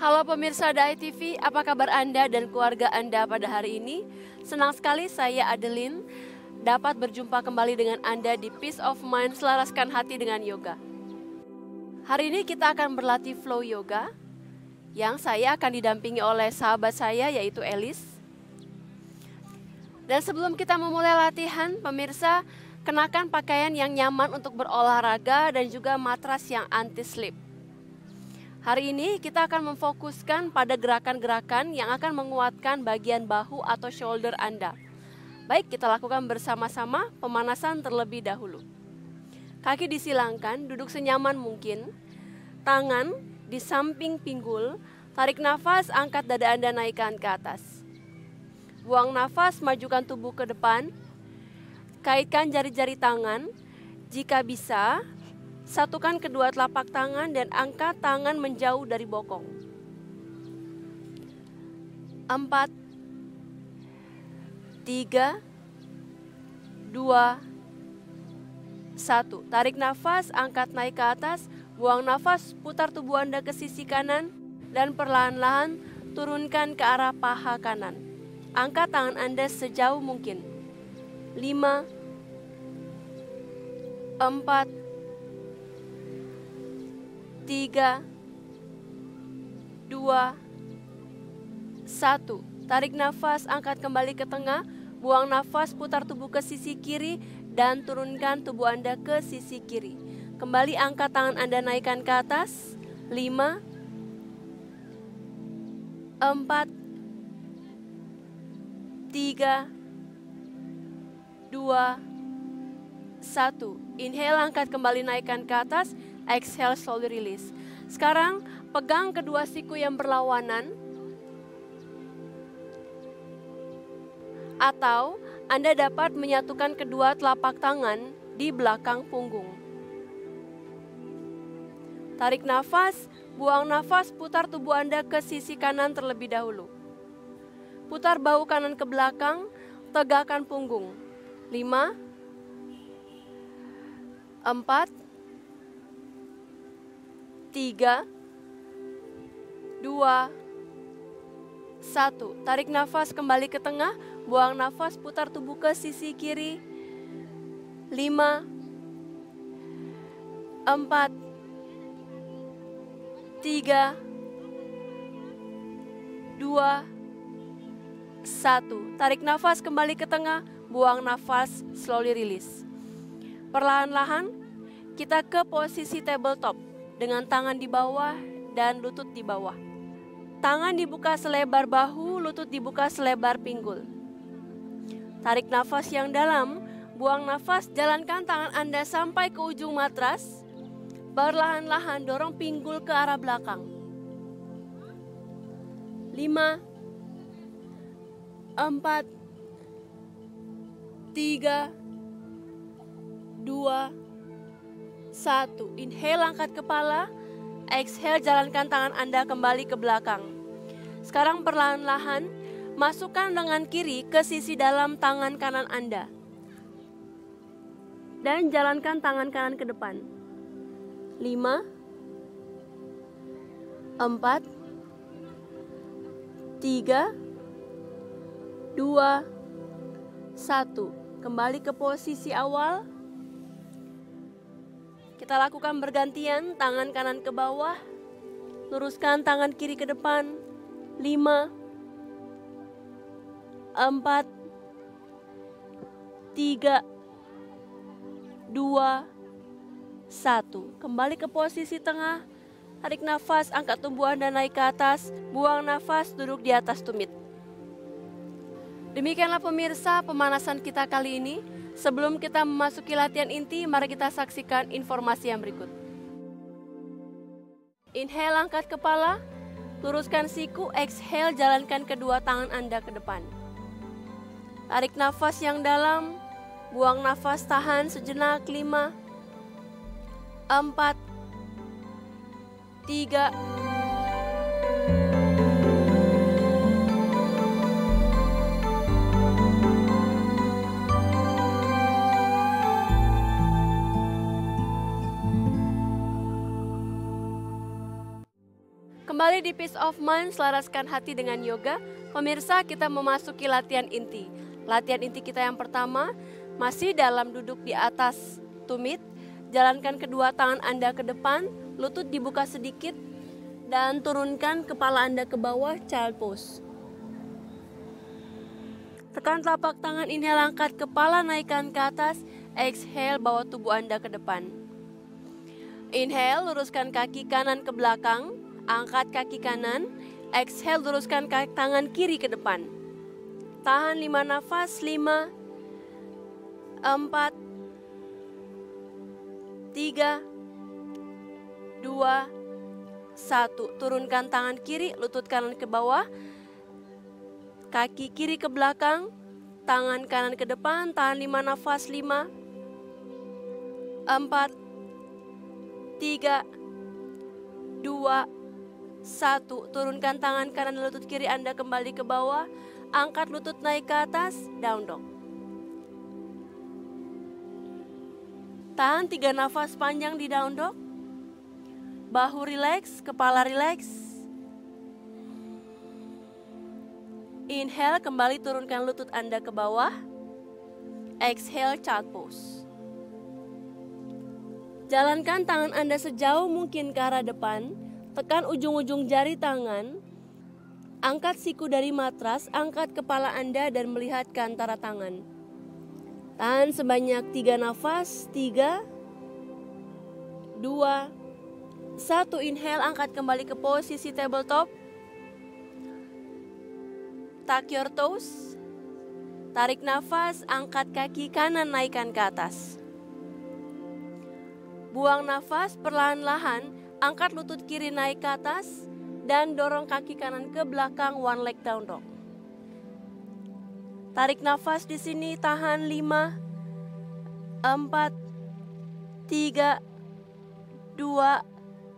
Halo pemirsa Dai TV, apa kabar Anda dan keluarga Anda pada hari ini? Senang sekali saya Adeline dapat berjumpa kembali dengan Anda di Peace of Mind, selaraskan hati dengan yoga. Hari ini kita akan berlatih flow yoga yang saya akan didampingi oleh sahabat saya yaitu Elis. Dan sebelum kita memulai latihan, pemirsa kenakan pakaian yang nyaman untuk berolahraga dan juga matras yang anti-slip. Hari ini kita akan memfokuskan pada gerakan-gerakan yang akan menguatkan bagian bahu atau shoulder Anda. Baik, kita lakukan bersama-sama pemanasan terlebih dahulu. Kaki disilangkan, duduk senyaman mungkin. Tangan di samping pinggul, tarik nafas, angkat dada Anda naikkan ke atas. Buang nafas, majukan tubuh ke depan. Kaitkan jari-jari tangan, jika bisa. Satukan kedua telapak tangan dan angkat tangan menjauh dari bokong. 4, 3, 2, 1. Tarik nafas, angkat naik ke atas. Buang nafas, putar tubuh Anda ke sisi kanan. Dan perlahan-lahan turunkan ke arah paha kanan. Angkat tangan Anda sejauh mungkin. 5, 4, 3, 2, 1. Tarik nafas, angkat kembali ke tengah. Buang nafas, putar tubuh ke sisi kiri dan turunkan tubuh Anda ke sisi kiri. Kembali angkat tangan Anda naikkan ke atas. 5, 4, 3, 2, 1. Inhale, angkat kembali naikkan ke atas. Exhale, slowly release. Sekarang pegang kedua siku yang berlawanan. Atau Anda dapat menyatukan kedua telapak tangan di belakang punggung. Tarik nafas, buang nafas, putar tubuh Anda ke sisi kanan terlebih dahulu. Putar bahu kanan ke belakang, tegakkan punggung. 5, 4, 3, 2, 1. Tarik nafas kembali ke tengah, buang nafas, putar tubuh ke sisi kiri. 5, 4, 3, 2, 1. Tarik nafas kembali ke tengah, buang nafas, slowly release. Perlahan-lahan kita ke posisi tabletop dengan tangan di bawah dan lutut di bawah. Tangan dibuka selebar bahu, lutut dibuka selebar pinggul. Tarik nafas yang dalam, buang nafas, jalankan tangan Anda sampai ke ujung matras. Perlahan-lahan dorong pinggul ke arah belakang. 5, 4, 3, 2, 1. Inhale, angkat kepala. Exhale, jalankan tangan Anda kembali ke belakang. Sekarang perlahan-lahan masukkan lengan kiri ke sisi dalam tangan kanan Anda. Dan jalankan tangan kanan ke depan. 5, 4, 3, 2, 1. Kembali ke posisi awal. Kita lakukan bergantian, tangan kanan ke bawah, luruskan tangan kiri ke depan. 5, 4, 3, 2, 1. Kembali ke posisi tengah, tarik nafas, angkat tubuh Anda naik ke atas, buang nafas, duduk di atas tumit. Demikianlah pemirsa pemanasan kita kali ini. Sebelum kita memasuki latihan inti, mari kita saksikan informasi yang berikut. Inhale, angkat kepala, luruskan siku. Exhale, jalankan kedua tangan Anda ke depan. Tarik nafas yang dalam, buang nafas, tahan sejenak. 5, 4, 3, Kembali di Peace of Mind, selaraskan hati dengan yoga. Pemirsa, kita memasuki latihan inti. Latihan inti kita yang pertama, masih dalam duduk di atas tumit. Jalankan kedua tangan Anda ke depan, lutut dibuka sedikit, dan turunkan kepala Anda ke bawah, child pose. Tekan telapak tangan, inhale, angkat kepala, naikkan ke atas. Exhale, bawa tubuh Anda ke depan. Inhale, luruskan kaki kanan ke belakang, angkat kaki kanan. Exhale, luruskan kaki tangan kiri ke depan. Tahan 5 nafas, 5, 4, 3, 2, 1. Turunkan tangan kiri, lutut kanan ke bawah. Kaki kiri ke belakang, tangan kanan ke depan, tahan 5 nafas, 5, 4, 3, 2, 1. Turunkan tangan kanan dan lutut kiri Anda kembali ke bawah, angkat lutut naik ke atas, down dog. Tahan 3 nafas panjang di down dog. Bahu rileks, kepala rileks. Inhale, kembali turunkan lutut Anda ke bawah. Exhale, child pose. Jalankan tangan Anda sejauh mungkin ke arah depan. Tekan ujung-ujung jari tangan. Angkat siku dari matras, angkat kepala Anda dan melihat ke antara tangan. Tahan sebanyak 3 nafas. 3, 2, 1. Inhale, angkat kembali ke posisi tabletop. Tuck your toes. Tarik nafas, angkat kaki kanan, naikkan ke atas. Buang nafas, perlahan-lahan, angkat lutut kiri naik ke atas, dan dorong kaki kanan ke belakang, one leg down dog. Tarik nafas di sini, tahan 5, 4, 3, 2,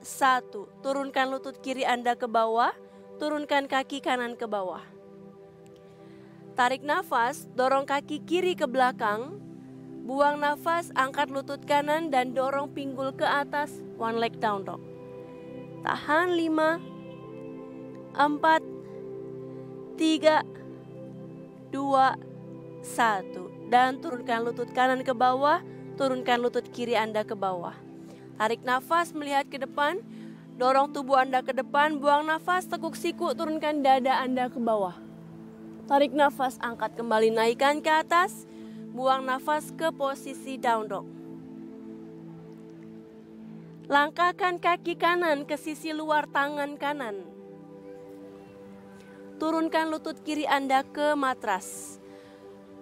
1. Turunkan lutut kiri Anda ke bawah, turunkan kaki kanan ke bawah. Tarik nafas, dorong kaki kiri ke belakang. Buang nafas, angkat lutut kanan dan dorong pinggul ke atas, one leg down dog. Tahan 5, 4, 3, 2, 1. Dan turunkan lutut kanan ke bawah, turunkan lutut kiri Anda ke bawah. Tarik nafas, melihat ke depan, dorong tubuh Anda ke depan. Buang nafas, tekuk siku, turunkan dada Anda ke bawah. Tarik nafas, angkat kembali, naikkan ke atas. Buang nafas ke posisi down dog. Langkahkan kaki kanan ke sisi luar tangan kanan. Turunkan lutut kiri Anda ke matras.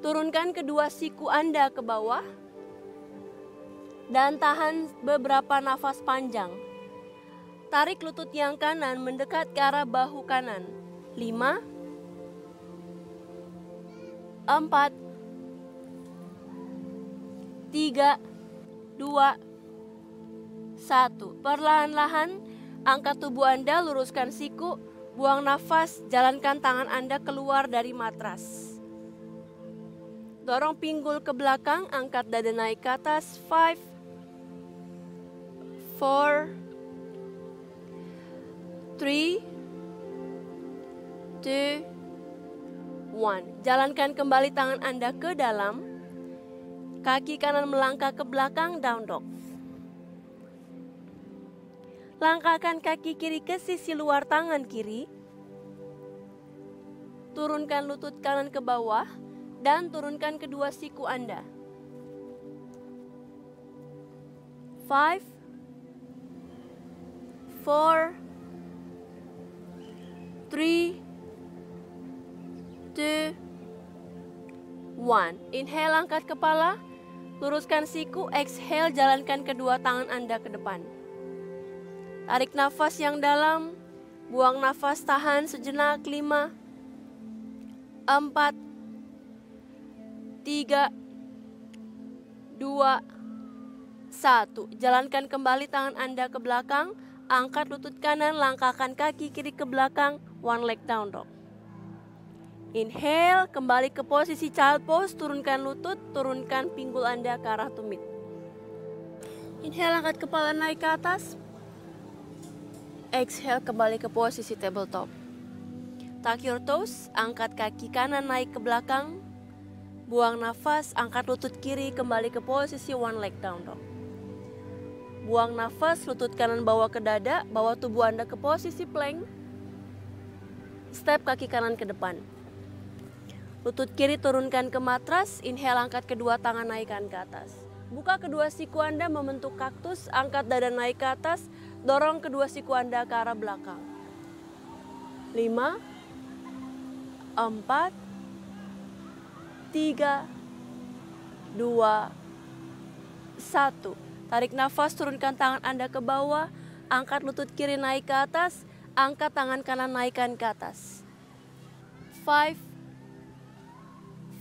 Turunkan kedua siku Anda ke bawah. Dan tahan beberapa nafas panjang. Tarik lutut yang kanan mendekat ke arah bahu kanan. 5, 4, 3, 2, 1. Perlahan-lahan angkat tubuh Anda, luruskan siku, buang nafas, jalankan tangan Anda keluar dari matras. Dorong pinggul ke belakang, angkat dada naik ke atas. 5, 4, 3, 2, 1. Jalankan kembali tangan Anda ke dalam. Kaki kanan melangkah ke belakang, down dog. Langkahkan kaki kiri ke sisi luar tangan kiri. Turunkan lutut kanan ke bawah dan turunkan kedua siku Anda. 5, 4, 3, 2, 1. Inhale, angkat kepala, luruskan siku. Exhale, jalankan kedua tangan Anda ke depan. Tarik nafas yang dalam, buang nafas, tahan sejenak. 5, 4, 3, 2, 1. Jalankan kembali tangan Anda ke belakang, angkat lutut kanan, langkahkan kaki kiri ke belakang, one leg down dog. Inhale, kembali ke posisi child pose, turunkan lutut, turunkan pinggul Anda ke arah tumit. Inhale, angkat kepala naik ke atas. Exhale, kembali ke posisi tabletop. Tuck your toes, angkat kaki kanan naik ke belakang. Buang nafas, angkat lutut kiri kembali ke posisi one leg down dog. Buang nafas, lutut kanan bawa ke dada, bawa tubuh Anda ke posisi plank. Step kaki kanan ke depan. Lutut kiri turunkan ke matras, inhale angkat kedua tangan naikkan ke atas. Buka kedua siku Anda membentuk kaktus, angkat dada naik ke atas, dorong kedua siku Anda ke arah belakang. 5, 4, 3, 2, 1. Tarik nafas, turunkan tangan Anda ke bawah, angkat lutut kiri naik ke atas, angkat tangan kanan naikkan ke atas. 5,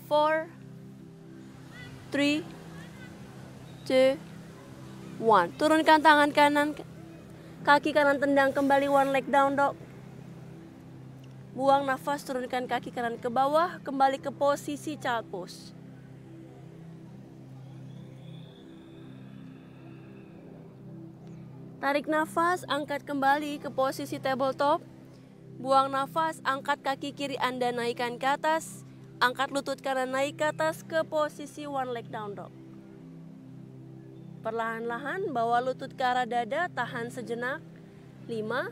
4, 3, 2, 1. Turunkan tangan kanan, kaki kanan tendang kembali one leg down dog. Buang nafas, turunkan kaki kanan ke bawah, kembali ke posisi child pose. Tarik nafas, angkat kembali ke posisi tabletop. Buang nafas, angkat kaki kiri Anda naikkan ke atas. Angkat lutut kanan naik ke atas ke posisi one leg down dog. Perlahan-lahan bawa lutut ke arah dada, tahan sejenak. 5,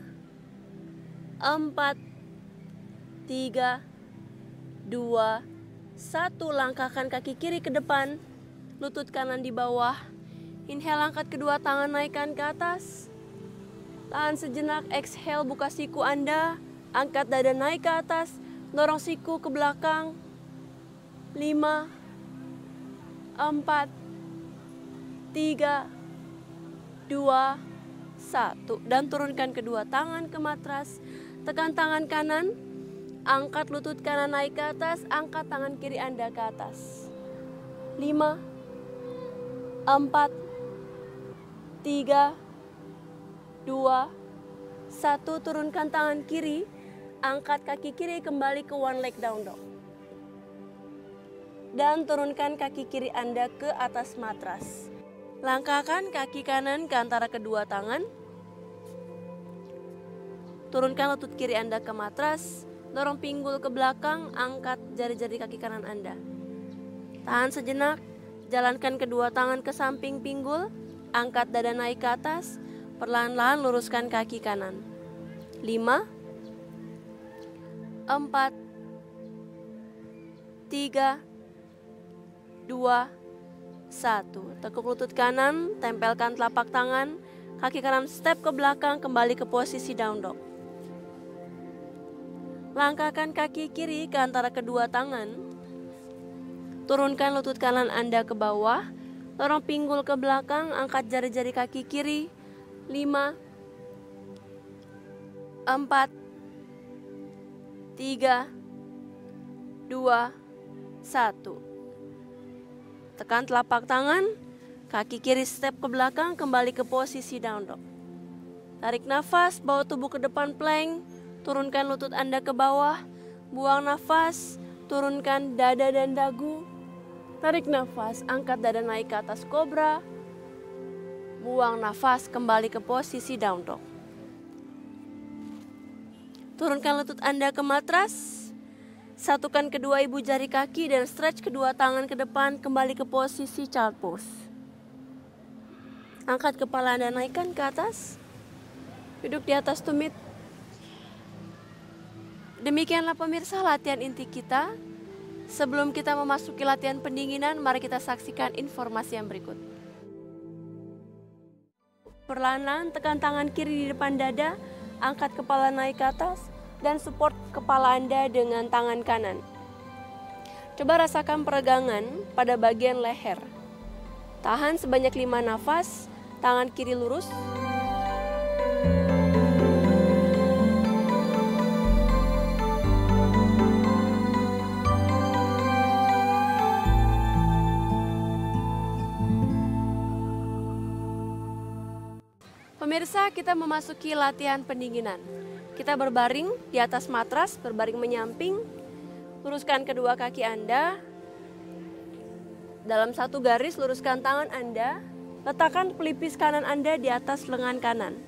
4, 3, 2, 1. Langkahkan kaki kiri ke depan, lutut kanan di bawah. Inhale, angkat kedua tangan naikkan ke atas. Tahan sejenak, exhale, buka siku Anda. Angkat dada naik ke atas, dorong siku ke belakang. 5, 4, 3, 2, 1. Dan turunkan kedua tangan ke matras. Tekan tangan kanan, angkat lutut kanan naik ke atas, angkat tangan kiri Anda ke atas. 5, 4, 3, 2, 1. Turunkan tangan kiri, angkat kaki kiri kembali ke one leg down dog. Dan turunkan kaki kiri Anda ke atas matras. Langkahkan kaki kanan ke antara kedua tangan. Turunkan lutut kiri Anda ke matras, dorong pinggul ke belakang, angkat jari-jari kaki kanan Anda. Tahan sejenak, jalankan kedua tangan ke samping pinggul, angkat dada naik ke atas, perlahan-lahan luruskan kaki kanan. 5, 4, 3, 2, 1. Tekuk lutut kanan, tempelkan telapak tangan, kaki kanan step ke belakang, kembali ke posisi down dog. Langkahkan kaki kiri ke antara kedua tangan. Turunkan lutut kanan Anda ke bawah, dorong pinggul ke belakang, angkat jari-jari kaki kiri. 5, 4, 3, 2, 1. Tekan telapak tangan, kaki kiri step ke belakang, kembali ke posisi down dog. Tarik nafas, bawa tubuh ke depan plank, turunkan lutut Anda ke bawah, buang nafas, turunkan dada dan dagu. Tarik nafas, angkat dada naik ke atas kobra. Buang nafas, kembali ke posisi down dog. Turunkan lutut Anda ke matras. Satukan kedua ibu jari kaki dan stretch kedua tangan ke depan, kembali ke posisi child pose. Angkat kepala Anda, naikkan ke atas. Duduk di atas tumit. Demikianlah pemirsa latihan inti kita. Sebelum kita memasuki latihan pendinginan, mari kita saksikan informasi yang berikut. Perlahan-lahan tekan tangan kiri di depan dada, angkat kepala naik ke atas, dan support kepala Anda dengan tangan kanan. Coba rasakan peregangan pada bagian leher. Tahan sebanyak 5 nafas, tangan kiri lurus. Pemirsa, kita memasuki latihan pendinginan. Kita berbaring di atas matras, berbaring menyamping. Luruskan kedua kaki Anda. Dalam satu garis, luruskan tangan Anda. Letakkan pelipis kanan Anda di atas lengan kanan.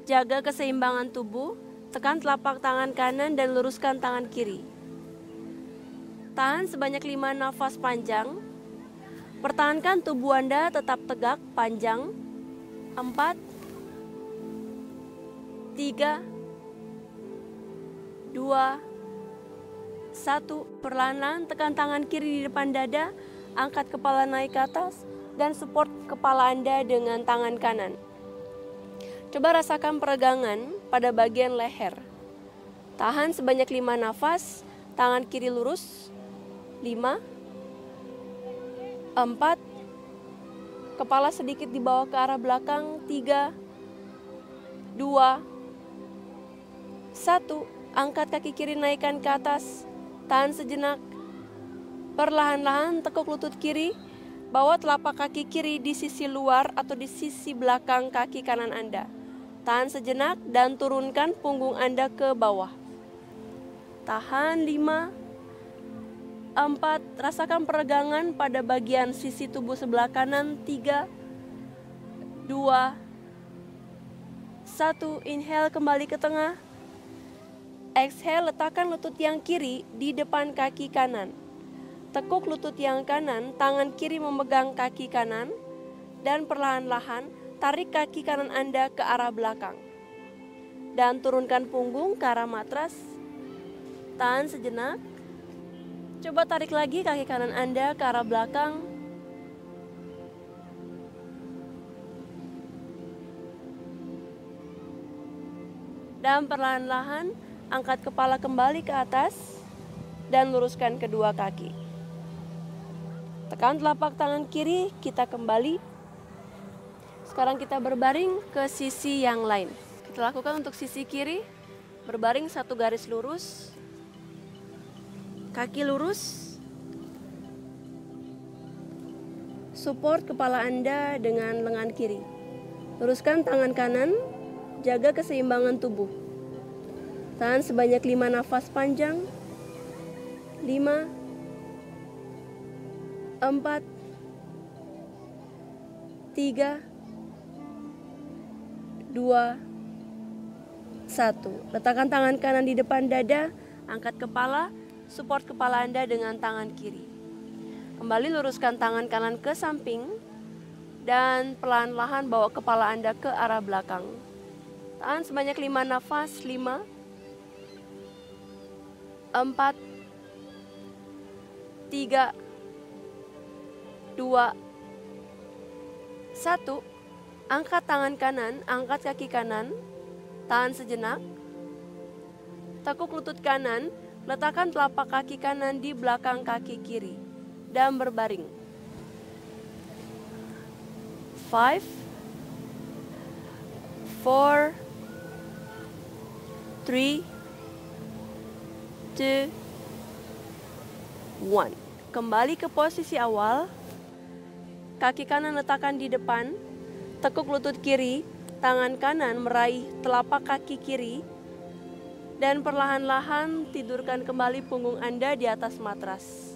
Jaga keseimbangan tubuh, tekan telapak tangan kanan dan luruskan tangan kiri. Tahan sebanyak 5 nafas panjang. Pertahankan tubuh Anda tetap tegak panjang. 4, 3, 2, 1. Perlahan-lahan tekan tangan kiri di depan dada, angkat kepala naik ke atas, dan support kepala Anda dengan tangan kanan. Coba rasakan peregangan pada bagian leher. Tahan sebanyak 5 nafas, tangan kiri lurus. 5, 4, kepala sedikit dibawa ke arah belakang. 3, 2, 1. Angkat kaki kiri, naikkan ke atas. Tahan sejenak. Perlahan-lahan tekuk lutut kiri. Bawa telapak kaki kiri di sisi luar atau di sisi belakang kaki kanan Anda. Tahan sejenak dan turunkan punggung Anda ke bawah. Tahan 5, 4. Rasakan peregangan pada bagian sisi tubuh sebelah kanan. 3, 2, 1. Inhale, kembali ke tengah. Exhale, letakkan lutut yang kiri di depan kaki kanan. Tekuk lutut yang kanan, tangan kiri memegang kaki kanan, dan perlahan-lahan tarik kaki kanan Anda ke arah belakang. Dan turunkan punggung ke arah matras. Tahan sejenak. Coba tarik lagi kaki kanan Anda ke arah belakang. Dan perlahan-lahan angkat kepala kembali ke atas dan luruskan kedua kaki. Tekan telapak tangan kiri, kita kembali. Sekarang kita berbaring ke sisi yang lain. Kita lakukan untuk sisi kiri, berbaring satu garis lurus. Kaki lurus. Support kepala Anda dengan lengan kiri. Luruskan tangan kanan, jaga keseimbangan tubuh. Tahan sebanyak 5 nafas panjang. 5, 4, 3, 2, 1. Letakkan tangan kanan di depan dada, angkat kepala, support kepala Anda dengan tangan kiri. Kembali luruskan tangan kanan ke samping dan perlahan-lahan bawa kepala Anda ke arah belakang. Tahan sebanyak 5 nafas. 5, 4, 3, 2, 1. Angkat tangan kanan, angkat kaki kanan. Tahan sejenak. Tekuk lutut kanan, letakkan telapak kaki kanan di belakang kaki kiri dan berbaring. 5, 4, 3, 2, 1. Kembali ke posisi awal. Kaki kanan letakkan di depan, tekuk lutut kiri, tangan kanan meraih telapak kaki kiri, dan perlahan-lahan tidurkan kembali punggung Anda di atas matras.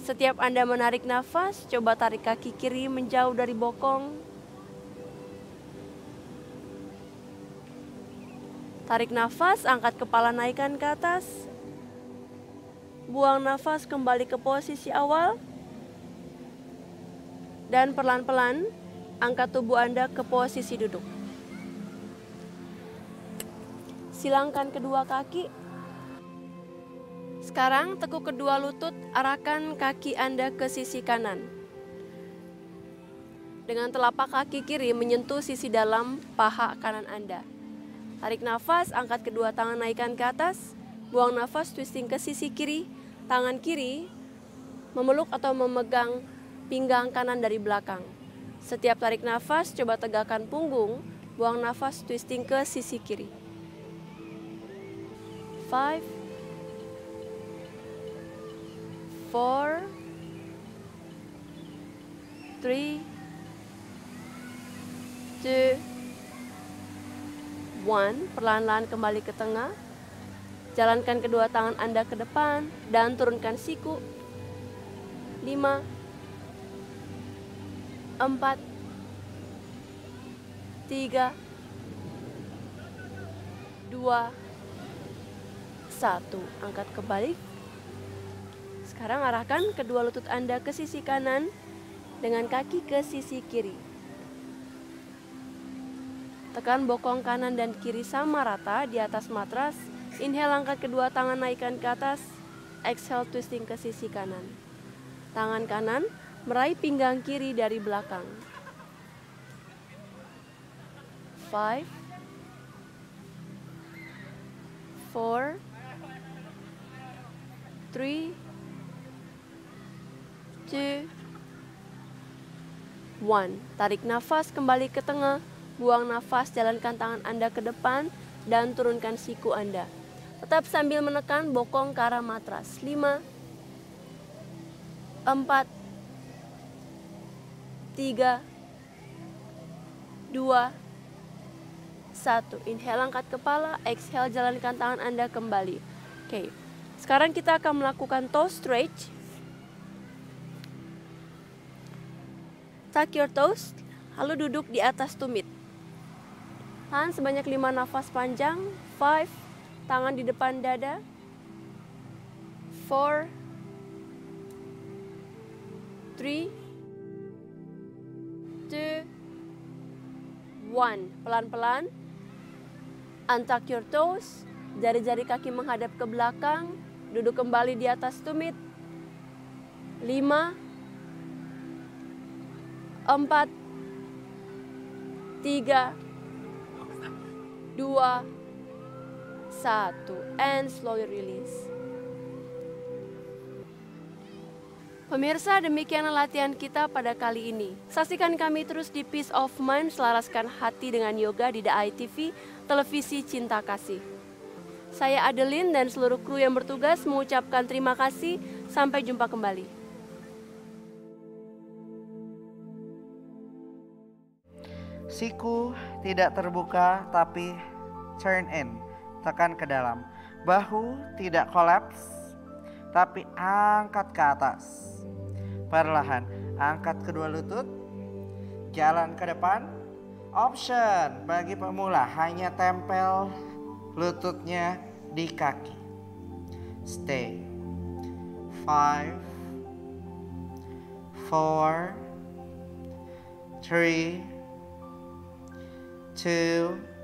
Setiap Anda menarik nafas, coba tarik kaki kiri menjauh dari bokong. Tarik nafas, angkat kepala, naikkan ke atas. Buang nafas, kembali ke posisi awal. Dan pelan-pelan, angkat tubuh Anda ke posisi duduk. Silangkan kedua kaki. Sekarang tekuk kedua lutut, arahkan kaki Anda ke sisi kanan. Dengan telapak kaki kiri menyentuh sisi dalam paha kanan Anda. Tarik nafas, angkat kedua tangan, naikkan ke atas. Buang nafas, twisting ke sisi kiri. Tangan kiri memeluk atau memegang pinggang kanan dari belakang. Setiap tarik nafas, coba tegakkan punggung. Buang nafas, twisting ke sisi kiri. 5, 4, 3, 2, 1. Perlahan-lahan kembali ke tengah. Jalankan kedua tangan Anda ke depan dan turunkan siku. 5, 4, 3, 2, 1. Angkat kembali. Sekarang arahkan kedua lutut Anda ke sisi kanan dengan kaki ke sisi kiri. Tekan bokong kanan dan kiri sama rata di atas matras. Inhale, angkat kedua tangan, naikkan ke atas. Exhale, twisting ke sisi kanan. Tangan kanan meraih pinggang kiri dari belakang. 5, 4, 3, 2, 1. Tarik nafas kembali ke tengah. Buang nafas, jalankan tangan Anda ke depan dan turunkan siku Anda. Tetap sambil menekan bokong ke arah matras. 5, 4, 3, 2, 1. Inhale, angkat kepala. Exhale, jalankan tangan Anda kembali. Oke. Sekarang kita akan melakukan toe stretch. Tuck your toes, lalu duduk di atas tumit. Tahan sebanyak 5 nafas panjang. 5, tangan di depan dada. 4, 3, 2, 1. Pelan-pelan. Untuck your toes. Jari-jari kaki menghadap ke belakang. Duduk kembali di atas tumit. 5, 4, 3, 2, 1. And slowly release. Pemirsa, demikianlah latihan kita pada kali ini. Saksikan kami terus di Peace of Mind, selaraskan hati dengan yoga di The ITV, televisi cinta kasih. Saya Adeline dan seluruh kru yang bertugas mengucapkan terima kasih. Sampai jumpa kembali. Siku tidak terbuka tapi turn in, tekan ke dalam. Bahu tidak kolaps tapi angkat ke atas. Perlahan angkat kedua lutut, jalan ke depan. Option bagi pemula hanya tempel lututnya di kaki. Stay. 5, 4, 3, 2,